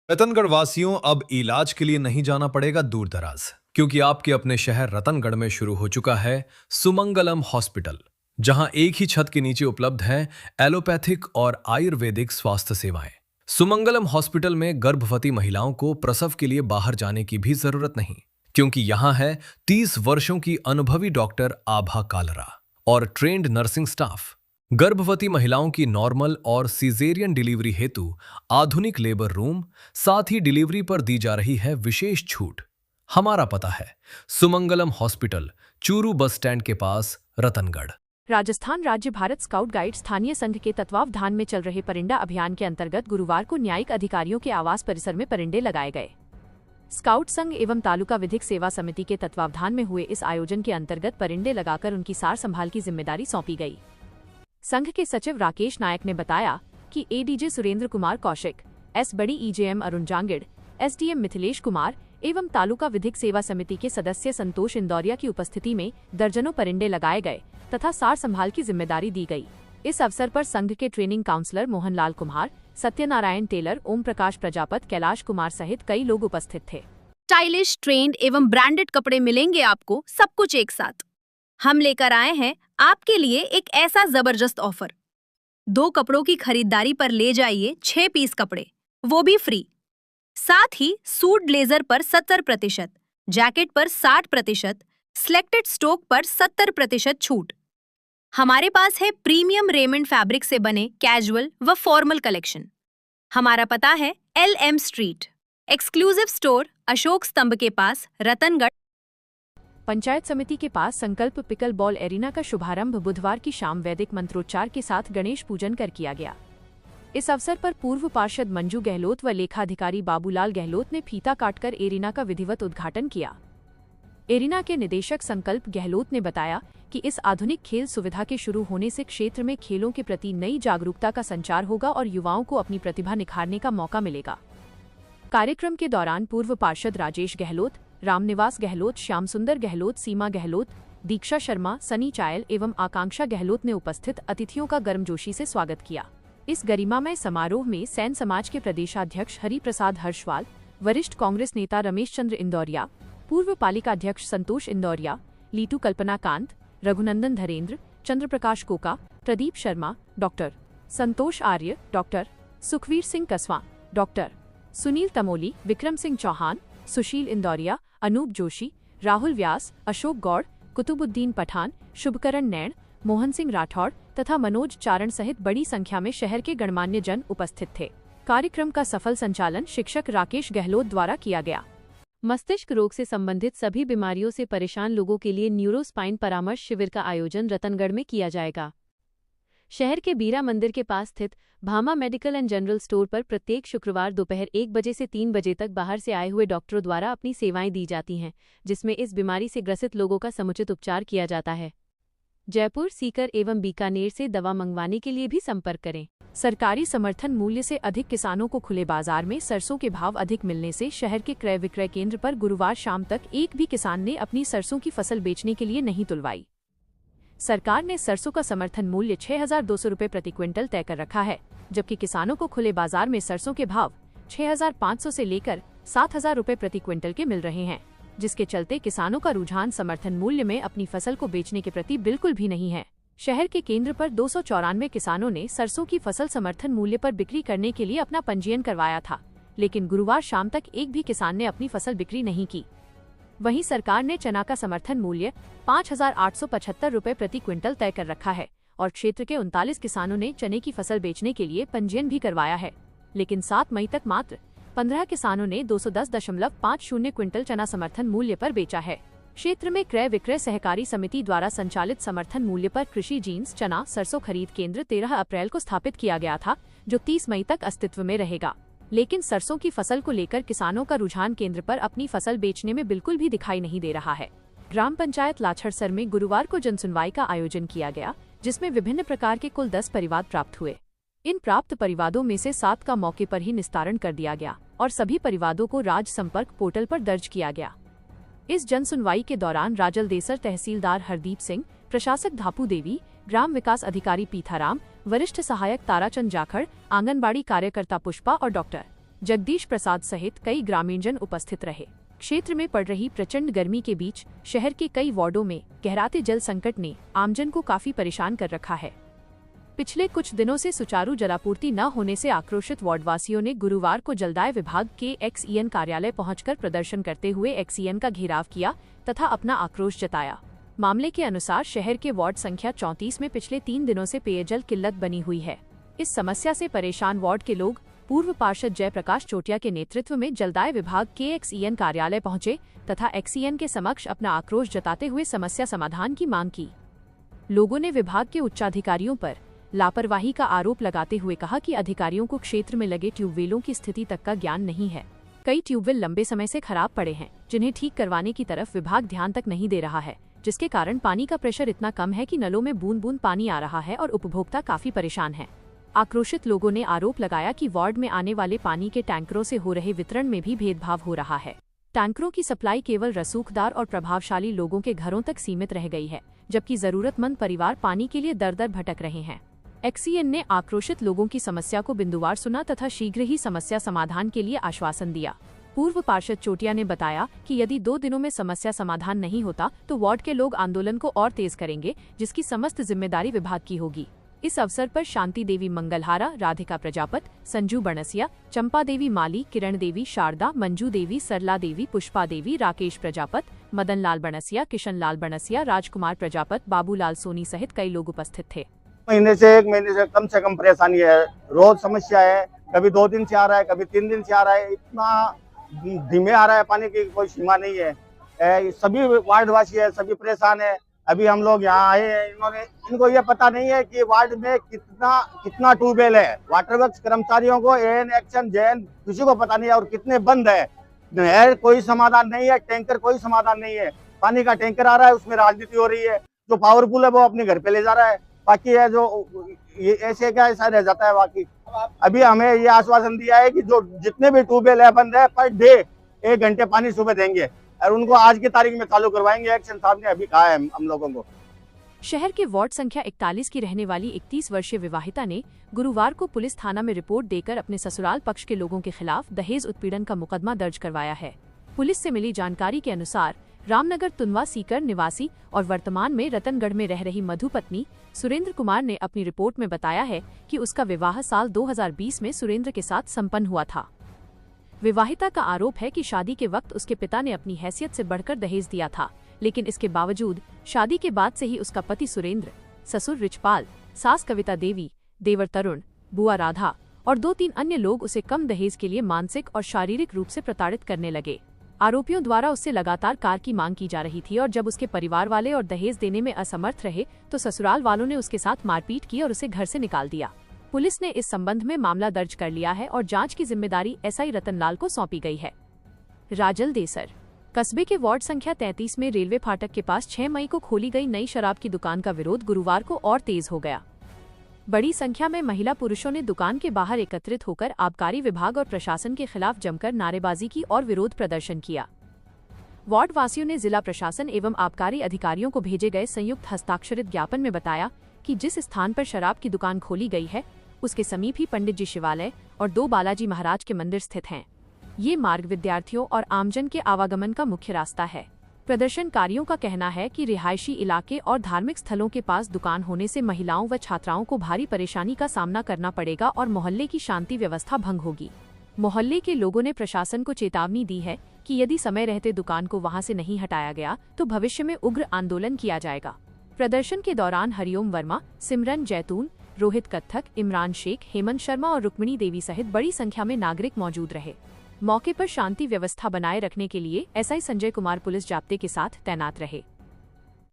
रतनगढ़ वासियों, अब इलाज के लिए नहीं जाना पड़ेगा दूर दराज, क्योंकि आपके अपने शहर रतनगढ़ में शुरू हो चुका है सुमंगलम हॉस्पिटल, जहां एक ही छत के नीचे उपलब्ध हैं एलोपैथिक और आयुर्वेदिक स्वास्थ्य सेवाएं। सुमंगलम हॉस्पिटल में गर्भवती महिलाओं को प्रसव के लिए बाहर जाने की भी जरूरत नहीं, क्योंकि यहां है 30 वर्षों की अनुभवी डॉक्टर आभा कालरा और ट्रेंड नर्सिंग स्टाफ। गर्भवती महिलाओं की नॉर्मल और सीजेरियन डिलीवरी हेतु आधुनिक लेबर रूम, साथ ही डिलीवरी पर दी जा रही है विशेष छूट। हमारा पता है Sumangalam hospital, Churu bus stand के पास, रतनगढ़। राजस्थान राज्य भारत स्काउट गाइड स्थानीय संघ के तत्वावधान में चल रहे परिंडा अभियान के अंतर्गत गुरुवार को न्यायिक अधिकारियों के आवास परिसर में परिंडे लगाए गए। स्काउट संघ एवं तालुका विधिक सेवा समिति के तत्वावधान में हुए इस आयोजन के अंतर्गत परिंडे लगाकर उनकी सार संभाल की जिम्मेदारी सौंपी गई। संघ के सचिव राकेश नायक ने बताया कि एडीजे सुरेंद्र कुमार कौशिक, एस बड़ी ईजेएम अरुण जांगिड़, एसडीएम मिथिलेश कुमार एवं तालुका विधिक सेवा समिति के सदस्य संतोष इंदौरिया की उपस्थिति में दर्जनों परिंडे लगाए गए तथा सार संभाल की जिम्मेदारी दी गई। इस अवसर पर संघ के ट्रेनिंग काउंसलर मोहनलाल कुमार, सत्यनारायण टेलर, ओम प्रकाश प्रजापत, कैलाश कुमार सहित कई लोग उपस्थित थे। स्टाइलिश, ट्रेंड एवं ब्रांडेड कपड़े मिलेंगे आपको, सब कुछ एक साथ। हम लेकर आए हैं आपके लिए एक ऐसा जबरदस्त ऑफर। 2 कपड़ों की खरीदारी पर ले जाइए 6 पीस कपड़े, वो भी फ्री। साथ ही सूट ब्लेजर पर 70%, जैकेट पर 60%, सिलेक्टेड स्टॉक पर 70% छूट। हमारे पास है प्रीमियम रेमंड फैब्रिक से बने कैजुअल व फॉर्मल कलेक्शन। हमारा पता है LM street, exclusive store, Ashok स्तंभ के पास, रतनगढ़। पंचायत समिति के पास संकल्प पिकल बॉल एरिना का शुभारंभ बुधवार की शाम वैदिक मंत्रोच्चार के साथ गणेश पूजन कर किया गया। इस अवसर पर पूर्व पार्षद मंजू गहलोत व लेखाधिकारी बाबूलाल गहलोत ने फीता काटकर एरिना का विधिवत उद्घाटन किया। एरिना के निदेशक संकल्प गहलोत ने बताया कि इस आधुनिक खेल सुविधा के शुरू होने से क्षेत्र में खेलों के प्रति नई जागरूकता का संचार होगा और युवाओं को अपनी प्रतिभा निखारने का मौका मिलेगा। कार्यक्रम के दौरान पूर्व पार्षद राजेश गहलोत, रामनिवास गहलोत, श्याम सुंदर गहलोत, सीमा गहलोत, दीक्षा शर्मा, सनी चायल एवं आकांक्षा गहलोत ने उपस्थित अतिथियों का गर्मजोशी से स्वागत किया। इस गरिमामय समारोह में सैन समाज के प्रदेशाध्यक्ष हरि प्रसाद हर्षवाल, वरिष्ठ कांग्रेस नेता रमेश चंद्र इंदौरिया, पूर्व पालिकाध्यक्ष संतोष इंदौरिया, लीटू कल्पना कांत, रघुनंदन धरेंद्र, चंद्रप्रकाश कोका, प्रदीप शर्मा, डॉक्टर संतोष आर्य, डॉक्टर सुखवीर सिंह कसवा, डॉक्टर सुनील तमोली, विक्रम सिंह चौहान, सुशील इंदौरिया, अनूप जोशी, राहुल व्यास, अशोक गौड़, कुतुबुद्दीन पठान, शुभकरण नैण, मोहन सिंह राठौड़ तथा मनोज चारण सहित बड़ी संख्या में शहर के गणमान्य जन उपस्थित थे। कार्यक्रम का सफल संचालन शिक्षक राकेश गहलोत द्वारा किया गया। मस्तिष्क रोग से संबंधित सभी बीमारियों से परेशान लोगों के लिए न्यूरोस्पाइन परामर्श शिविर का आयोजन रतनगढ़ में किया जाएगा। शहर के बीरा मंदिर के पास स्थित Bhama medical and general store पर प्रत्येक शुक्रवार दोपहर 1 बजे से 3 बजे तक बाहर से आए हुए डॉक्टरों द्वारा अपनी सेवाएं दी जाती हैं, जिसमें इस बीमारी से ग्रसित लोगों का समुचित उपचार किया जाता है। जयपुर, सीकर एवं बीकानेर से दवा मंगवाने के लिए भी संपर्क करें। सरकारी समर्थन मूल्य से अधिक किसानों को खुले बाजार में सरसों के भाव अधिक मिलने से शहर के क्रय विक्रय केंद्र पर गुरुवार शाम तक एक भी किसान ने अपनी सरसों की फसल बेचने के लिए नहीं तुलवाई। सरकार ने सरसों का समर्थन मूल्य 6,200 रुपये प्रति क्विंटल तय कर रखा है, जबकि किसानों को खुले बाजार में सरसों के भाव 6,500 से लेकर 7,000 रुपये प्रति क्विंटल के मिल रहे हैं, जिसके चलते किसानों का रुझान समर्थन मूल्य में अपनी फसल को बेचने के प्रति बिल्कुल भी नहीं है। शहर के केंद्र पर 294 किसानों ने सरसों की फसल समर्थन मूल्य पर बिक्री करने के लिए अपना पंजीयन करवाया था, लेकिन गुरुवार शाम तक एक भी किसान ने अपनी फसल बिक्री नहीं की। वहीं सरकार ने चना का समर्थन मूल्य 5,875 रुपये प्रति क्विंटल तय कर रखा है और क्षेत्र के 39 किसानों ने चने की फसल बेचने के लिए पंजीयन भी करवाया है, लेकिन 7 मई तक मात्र 15 किसानों ने 210.50 क्विंटल चना समर्थन मूल्य पर बेचा है। क्षेत्र में क्रय विक्रय सहकारी समिति द्वारा संचालित समर्थन मूल्य पर कृषि जींस, चना, सरसों खरीद केंद्र 13 अप्रैल को स्थापित किया गया था, जो 30 मई तक अस्तित्व में रहेगा, लेकिन सरसों की फसल को लेकर किसानों का रुझान केंद्र पर अपनी फसल बेचने में बिल्कुल भी दिखाई नहीं दे रहा है। ग्राम पंचायत लाछड़सर में गुरुवार को जनसुनवाई का आयोजन किया गया, जिसमें विभिन्न प्रकार के कुल 10 परिवाद प्राप्त हुए। इन प्राप्त परिवादों में से 7 का मौके पर ही निस्तारण कर दिया गया और सभी परिवादों को राज संपर्क पोर्टल पर दर्ज किया गया। इस जनसुनवाई के दौरान राजलदेसर तहसीलदार हरदीप सिंह, प्रशासक धापू देवी, ग्राम विकास अधिकारी पीथाराम, वरिष्ठ सहायक ताराचंद जाखड़, आंगनबाड़ी कार्यकर्ता पुष्पा और डॉक्टर जगदीश प्रसाद सहित कई ग्रामीणजन उपस्थित रहे। क्षेत्र में पड़ रही प्रचंड गर्मी के बीच शहर के कई वार्डों में गहराते जल संकट ने आमजन को काफी परेशान कर रखा है। पिछले कुछ दिनों से सुचारू जलापूर्ति न होने से आक्रोशित वार्डवासियों ने गुरुवार को जलदाय विभाग के एक्सईएन कार्यालय पहुंचकर प्रदर्शन करते हुए एक्सईएन का घेराव किया तथा अपना आक्रोश जताया। मामले के अनुसार शहर के वार्ड संख्या 34 में पिछले 3 दिनों से पेयजल किल्लत बनी हुई है। इस समस्या से परेशान वार्ड के लोग पूर्व पार्षद जयप्रकाश चोटिया के नेतृत्व में जलदाय विभाग के एक्सईएन कार्यालय पहुंचे तथा एक्सईएन के समक्ष अपना आक्रोश जताते हुए समस्या समाधान की मांग की। लोगों ने विभाग के उच्चाधिकारियों पर लापरवाही का आरोप लगाते हुए कहा कि अधिकारियों को क्षेत्र में लगे ट्यूबवेलों की स्थिति तक का ज्ञान नहीं है। कई ट्यूबवेल लंबे समय से खराब पड़े हैं, जिन्हें ठीक करवाने की तरफ विभाग ध्यान तक नहीं दे रहा है, जिसके कारण पानी का प्रेशर इतना कम है कि नलों में बूंद बूंद पानी आ रहा है और उपभोक्ता काफी परेशान है। आक्रोशित लोगों ने आरोप लगाया कि वार्ड में आने वाले पानी के टैंकरों से हो रहे वितरण में भी भेदभाव हो रहा है। टैंकरों की सप्लाई केवल रसूखदार और प्रभावशाली लोगों के घरों तक सीमित रह गई है, जबकि जरूरतमंद परिवार पानी के लिए दर दर भटक रहे हैं। एक्सईएन ने आक्रोशित लोगों की समस्या को बिंदुवार सुना तथा शीघ्र ही समस्या समाधान के लिए आश्वासन दिया। पूर्व पार्षद चोटिया ने बताया कि यदि 2 दिनों में समस्या समाधान नहीं होता तो वार्ड के लोग आंदोलन को और तेज करेंगे, जिसकी समस्त जिम्मेदारी विभाग की होगी। इस अवसर पर शांति देवी मंगलहारा, राधिका प्रजापत, संजू बणसिया, चंपा देवी माली, किरण देवी, शारदा, मंजू देवी, सरला देवी, पुष्पा देवी, राकेश प्रजापत, मदन लाल बणसिया, किशन लाल बणसिया, राजकुमार प्रजापत, बाबूलाल सोनी सहित कई लोग उपस्थित थे। महीने से कम परेशानी है, रोज समस्या है। कभी 2 दिन से आ रहा है, कभी 3 दिन से आ रहा है। इतना धीमे आ रहा है, पानी की कोई सीमा नहीं है। सभी वार्डवासी है, सभी परेशान है। अभी हम लोग यहाँ आए हैं, इनको ये पता नहीं है कि वार्ड में कितना ट्यूबवेल है। वाटर वर्क्स कर्मचारियों को एन एक्शन जेन किसी को पता नहीं है और कितने बंद है। नहर कोई समाधान नहीं है, टैंकर कोई समाधान नहीं है। पानी का टैंकर आ रहा है, उसमें राजनीति हो रही है। जो पावरफुल है वो अपने घर पे ले जा रहा है, बाकी है जो ये ऐसे क्या ऐसा रह जाता है। बाकी अभी हमें ये आश्वासन दिया है कि जो जितने भी ट्यूबवेल है बंद है, पर डे 1 घंटे पानी सुबह देंगे और उनको आज की तारीख में चालू करवाएंगे। एक्शन साहब ने अभी कहा है हम लोगों को। शहर के वार्ड संख्या 41 की रहने वाली 31 वर्षीय विवाहिता ने गुरुवार को पुलिस थाना में रिपोर्ट देकर अपने ससुराल पक्ष के लोगों के खिलाफ दहेज उत्पीड़न का मुकदमा दर्ज करवाया है। पुलिस से मिली जानकारी के अनुसार रामनगर तुनवा सीकर निवासी और वर्तमान में रतनगढ़ में रह रही मधु पत्नी सुरेंद्र कुमार ने अपनी रिपोर्ट में बताया है कि उसका विवाह साल 2020 में सुरेंद्र के साथ संपन्न हुआ था। विवाहिता का आरोप है कि शादी के वक्त उसके पिता ने अपनी हैसियत से बढ़कर दहेज दिया था, लेकिन इसके बावजूद शादी के बाद से ही उसका पति सुरेंद्र, ससुर रिचपाल, सास कविता देवी, देवर तरुण, बुआ राधा और 2-3 अन्य लोग उसे कम दहेज के लिए मानसिक और शारीरिक रूप से प्रताड़ित करने लगे। आरोपियों द्वारा उससे लगातार कार की मांग की जा रही थी और जब उसके परिवार वाले और दहेज देने में असमर्थ रहे तो ससुराल वालों ने उसके साथ मारपीट की और उसे घर से निकाल दिया। पुलिस ने इस संबंध में मामला दर्ज कर लिया है और जांच की जिम्मेदारी एसआई रतनलाल को सौंपी गई है। राजल देसर कस्बे के वार्ड संख्या 33 में रेलवे फाटक के पास 6 मई को खोली गई नई शराब की दुकान का विरोध गुरुवार को और तेज हो गया। बड़ी संख्या में महिला पुरुषों ने दुकान के बाहर एकत्रित होकर आबकारी विभाग और प्रशासन के खिलाफ जमकर नारेबाजी की और विरोध प्रदर्शन किया। वार्ड वासियों ने जिला प्रशासन एवं आबकारी अधिकारियों को भेजे गए संयुक्त हस्ताक्षरित ज्ञापन में बताया कि जिस स्थान पर शराब की दुकान खोली गई है उसके समीप ही पंडित जी शिवालय और 2 बालाजी महाराज के मंदिर स्थित हैं। ये मार्ग विद्यार्थियों और आमजन के आवागमन का मुख्य रास्ता है। प्रदर्शनकारियों का कहना है कि रिहायशी इलाके और धार्मिक स्थलों के पास दुकान होने से महिलाओं व छात्राओं को भारी परेशानी का सामना करना पड़ेगा और मोहल्ले की शांति व्यवस्था भंग होगी। मोहल्ले के लोगों ने प्रशासन को चेतावनी दी है कि यदि समय रहते दुकान को वहां से नहीं हटाया गया तो भविष्य में उग्र आंदोलन किया जाएगा। प्रदर्शन के दौरान हरिओम वर्मा, सिमरन जैतून, रोहित कत्थक, इमरान शेख, हेमंत शर्मा और रुक्मिणी देवी सहित बड़ी संख्या में नागरिक मौजूद रहे। मौके पर शांति व्यवस्था बनाए रखने के लिए एसआई संजय कुमार पुलिस जाब्ते के साथ तैनात रहे।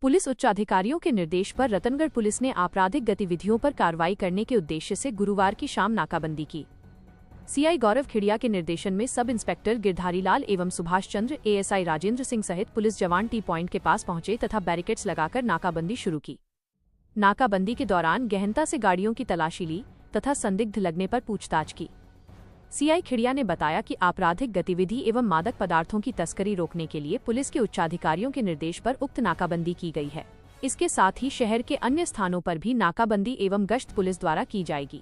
पुलिस उच्चाधिकारियों के निर्देश पर रतनगढ़ पुलिस ने आपराधिक गतिविधियों पर कार्रवाई करने के उद्देश्य से गुरुवार की शाम नाकाबंदी की। सीआई गौरव खिड़िया के निर्देशन में सब इंस्पेक्टर गिरधारी लाल एवं सुभाष चंद्र, एएसआई राजेंद्र सिंह सहित पुलिस जवान टी पॉइंट के पास पहुंचे तथा बैरिकेड्स लगाकर नाकाबंदी शुरू की। नाकाबंदी के दौरान गहनता से गाड़ियों की तलाशी ली तथा संदिग्ध लगने पर पूछताछ की। सीआई खिड़िया ने बताया कि आपराधिक गतिविधि एवं मादक पदार्थों की तस्करी रोकने के लिए पुलिस के उच्चाधिकारियों के निर्देश पर उक्त नाकाबंदी की गई है। इसके साथ ही शहर के अन्य स्थानों पर भी नाकाबंदी एवं गश्त पुलिस द्वारा की जाएगी।